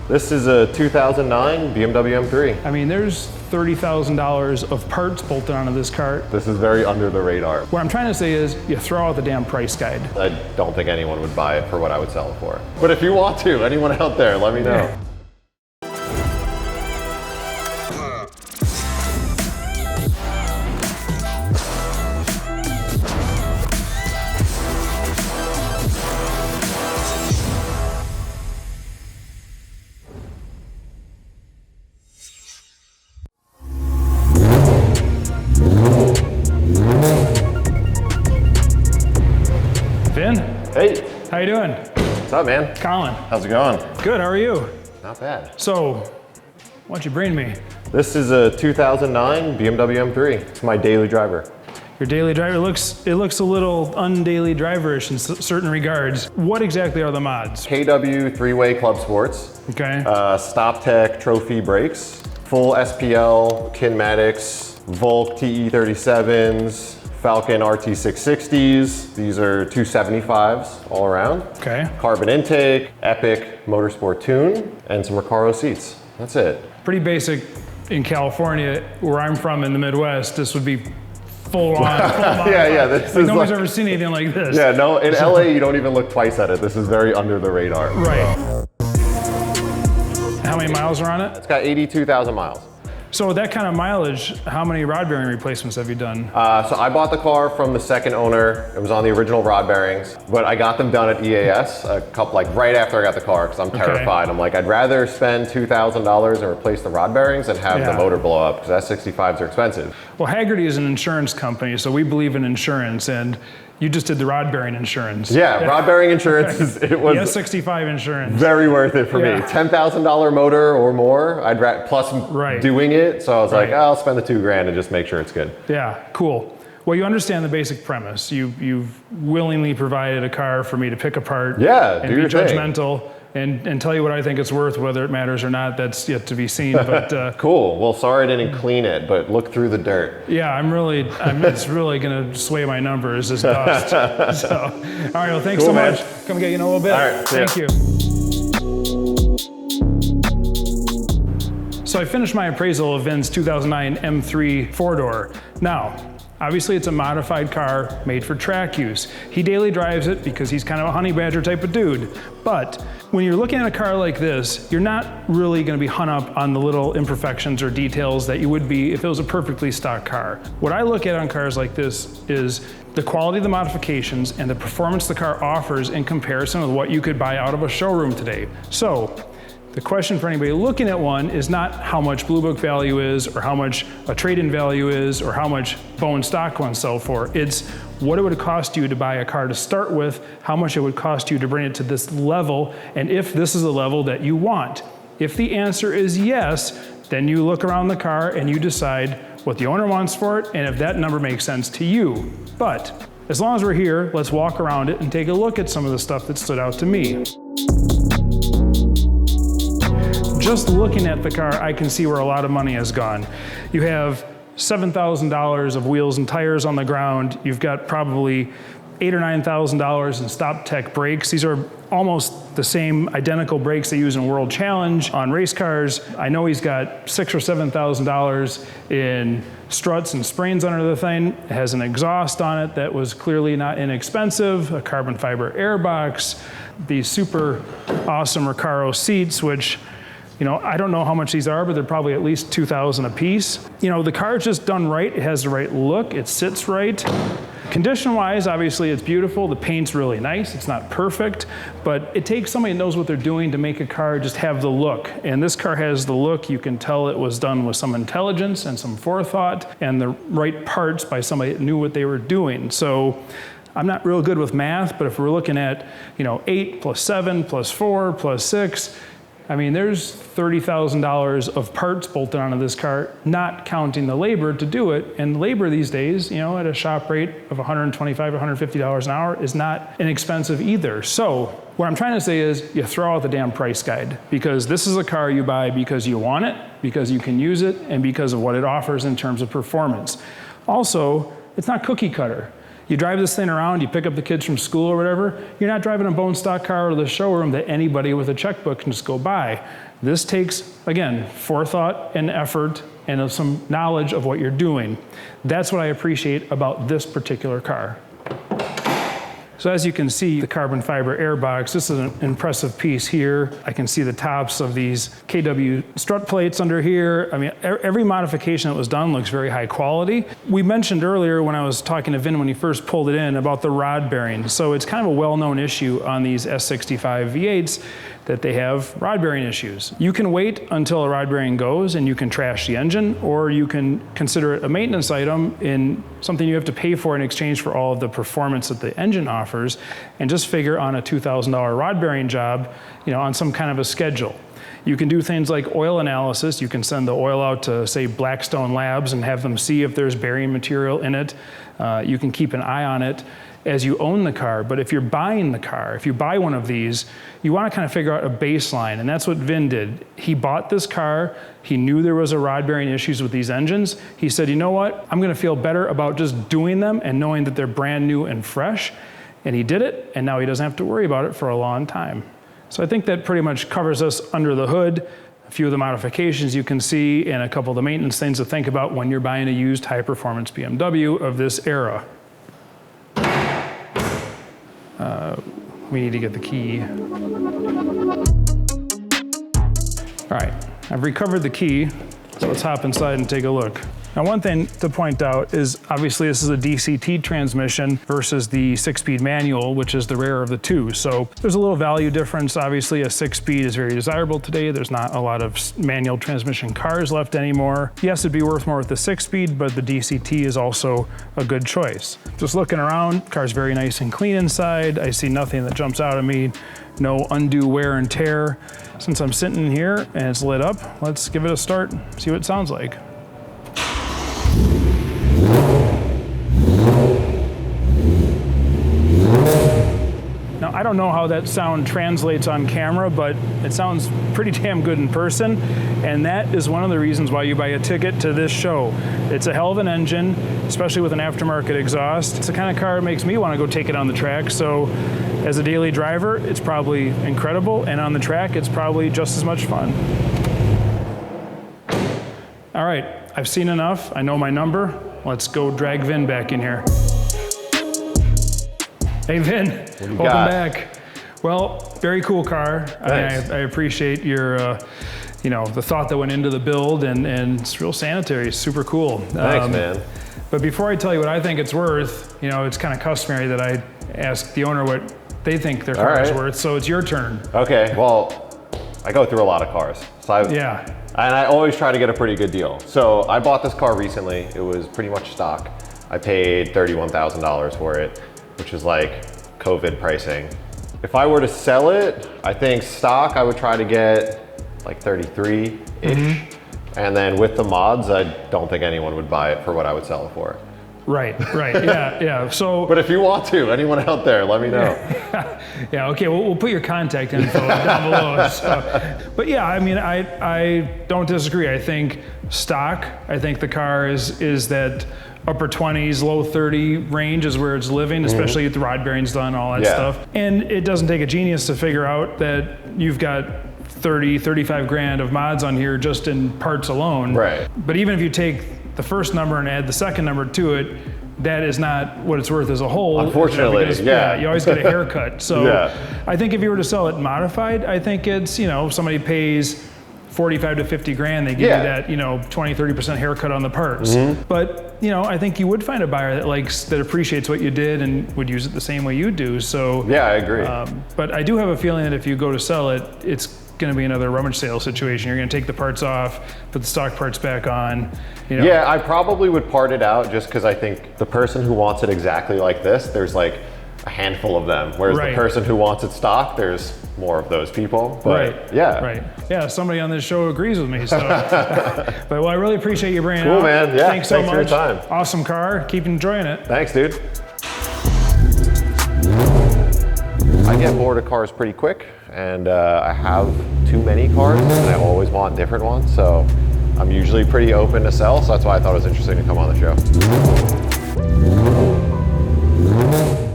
This is a 2009 BMW M3. I mean, there's $30,000 of parts bolted onto this car. This is very under the radar. What I'm trying to say is you throw out the damn price guide. I don't think anyone would buy it for what I would sell it for. But if you want to, anyone out there, let me know. Yeah. Vin? Hey. How you doing? What's up, man? Colin. How's it going? Good, how are you? Not bad. So, what'd you bring me? This is a 2009 BMW M3. It's my daily driver. Your daily driver, it looks a little undaily driverish in certain regards. What exactly are the mods? KW 3-way Club Sports. Okay. Stop Tech Trophy brakes. Full SPL, Kinmatics, Volk TE37s, Falcon RT660s. These are 275s all around. Okay. Carbon intake, Epic Motorsport tune, and some Recaro seats. That's it. Pretty basic in California, where I'm from in the Midwest. This would be full on. Yeah, this like is nobody's ever seen anything like this. Yeah, no, in LA you don't even look twice at it. This is very under the radar. Right. How many miles are on it? It's got 82,000 miles. So with that kind of mileage, how many rod bearing replacements have you done? So I bought the car from the second owner. It was on the original rod bearings, but I got them done at EAS a couple, like right after I got the car, because I'm terrified. Okay. I'm like, I'd rather spend $2,000 and replace the rod bearings than have the motor blow up, because S65s are expensive. Well, Hagerty is an insurance company, so we believe in insurance, and you just did the rod bearing insurance. Yeah, rod bearing insurance, it was the S65 insurance. Very worth it for me. $10,000 motor or more, plus doing it. So I was like, I'll spend the $2,000 and just make sure it's good. Yeah, cool. Well, you understand the basic premise. You've willingly provided a car for me to pick apart and be judgmental. And tell you what I think it's worth, whether it matters or not, that's yet to be seen. But cool. Well, sorry I didn't clean it, but look through the dirt. Yeah, it's really going to sway my numbers, this dust. So, all right, well, thanks so much. Come get you in a little bit. All right, thank you. So I finished my appraisal of Vin's 2009 M3 four-door. Now, obviously it's a modified car made for track use. He daily drives it because he's kind of a honey badger type of dude. But when you're looking at a car like this, you're not really gonna be hung up on the little imperfections or details that you would be if it was a perfectly stock car. What I look at on cars like this is the quality of the modifications and the performance the car offers in comparison with what you could buy out of a showroom today. So, the question for anybody looking at one is not how much Blue Book value is, or how much a trade-in value is, or how much bone stock ones sell for. It's what it would cost you to buy a car to start with, how much it would cost you to bring it to this level, and if this is a level that you want. If the answer is yes, then you look around the car and you decide what the owner wants for it, and if that number makes sense to you. But as long as we're here, let's walk around it and take a look at some of the stuff that stood out to me. Just looking at the car, I can see where a lot of money has gone. You have $7,000 of wheels and tires on the ground. You've got probably $8,000 or $9,000 in Stop Tech brakes. These are almost the same identical brakes they use in World Challenge on race cars. I know he's got $6,000 or $7,000 in struts and springs under the thing. It has an exhaust on it that was clearly not inexpensive, a carbon fiber airbox, these super awesome Recaro seats, which, you know, I don't know how much these are, but they're probably at least $2,000 a piece. You know, the car's just done right. It has the right look. It sits right. Condition-wise, obviously, it's beautiful. The paint's really nice. It's not perfect, but it takes somebody that knows what they're doing to make a car just have the look. And this car has the look. You can tell it was done with some intelligence and some forethought and the right parts by somebody that knew what they were doing. So I'm not real good with math, but if we're looking at, 8 plus 7 plus 4 plus 6, I mean, there's $30,000 of parts bolted onto this car, not counting the labor to do it. And labor these days, at a shop rate of $125, $150 an hour is not inexpensive either. So what I'm trying to say is you throw out the damn price guide, because this is a car you buy because you want it, because you can use it, and because of what it offers in terms of performance. Also, it's not cookie cutter. You drive this thing around, you pick up the kids from school or whatever, you're not driving a bone stock car to the showroom that anybody with a checkbook can just go buy. This takes, again, forethought and effort and some knowledge of what you're doing. That's what I appreciate about this particular car. So as you can see, the carbon fiber airbox, this is an impressive piece here. I can see the tops of these KW strut plates under here. I mean, every modification that was done looks very high quality. We mentioned earlier when I was talking to Vin when he first pulled it in about the rod bearing. So it's kind of a well-known issue on these S65 V8s that they have rod bearing issues. You can wait until a rod bearing goes and you can trash the engine, or you can consider it a maintenance item in something you have to pay for in exchange for all of the performance that the engine offers, and just figure on a $2,000 rod bearing job, you know, on some kind of a schedule. You can do things like oil analysis. You can send the oil out to, say, Blackstone Labs and have them see if there's bearing material in it. You can keep an eye on it as you own the car. But if you're buying the car, if you buy one of these, you want to kind of figure out a baseline, and that's what Vin did. He bought this car, he knew there was a rod bearing issues with these engines. He said, you know what, I'm going to feel better about just doing them and knowing that they're brand new and fresh. And he did it, and now he doesn't have to worry about it for a long time. So I think that pretty much covers us under the hood. A few of the modifications you can see, and a couple of the maintenance things to think about when you're buying a used high-performance BMW of this era. We need to get the key. All right, I've recovered the key, so let's hop inside and take a look. Now, one thing to point out is obviously this is a DCT transmission versus the 6-speed manual, which is the rarer of the two. So there's a little value difference. Obviously, a 6-speed is very desirable today. There's not a lot of manual transmission cars left anymore. Yes, it'd be worth more with the 6-speed, but the DCT is also a good choice. Just looking around, car's very nice and clean inside. I see nothing that jumps out at me. No undue wear and tear. Since I'm sitting in here and it's lit up, let's give it a start, see what it sounds like. Now, I don't know how that sound translates on camera, but it sounds pretty damn good in person, and that is one of the reasons why you buy a ticket to this show. It's a hell of an engine, especially with an aftermarket exhaust. It's the kind of car that makes me want to go take it on the track, so as a daily driver, it's probably incredible, and on the track, it's probably just as much fun. All right, I've seen enough. I know my number. Let's go drag Vin back in here. Hey Vin, welcome back. Well, very cool car. I appreciate your, you know, the thought that went into the build, and it's real sanitary. It's super cool. Thanks, man. But before I tell you what I think it's worth, you know, it's kind of customary that I ask the owner what they think their car is worth. So it's your turn. Okay. Well, I go through a lot of cars. So and I always try to get a pretty good deal. So I bought this car recently. It was pretty much stock. I paid $31,000 for it, which is like COVID pricing. If I were to sell it, I think stock I would try to get like 33-ish. And then with the mods, I don't think anyone would buy it for what I would sell it for. Right, yeah. So, but if you want to, anyone out there, let me know. Yeah, okay, we'll put your contact info down below. So. But yeah, I mean, I don't disagree. I think stock, I think the car is that upper 20s, low 30 range is where it's living, especially with the rod bearings done, all that stuff. And it doesn't take a genius to figure out that you've got 30, 35 grand of mods on here just in parts alone. Right. But even if you take the first number and add the second number to it, that is not what it's worth as a whole. Unfortunately, because, you always get a haircut. So I think if you were to sell it modified, I think it's, you know, somebody pays 45 to 50 grand, they give you that, you know, 20, 30% haircut on the parts. But, you know, I think you would find a buyer that appreciates what you did and would use it the same way you do. So yeah, I agree. But I do have a feeling that if you go to sell it, it's going to be another rummage sale situation. You're going to take the parts off, put the stock parts back on. You know. Yeah, I probably would part it out just because I think the person who wants it exactly like this, there's like a handful of them. Whereas the person who wants it stock, there's more of those people. But yeah, somebody on this show agrees with me. So, but well, I really appreciate you bringing it up. Cool, man. Yeah, thanks so much. For your time. Awesome car. Keep enjoying it. Thanks, dude. I get bored of cars pretty quick, and I have too many cars, and I always want different ones, so I'm usually pretty open to sell, so that's why I thought it was interesting to come on the show. it.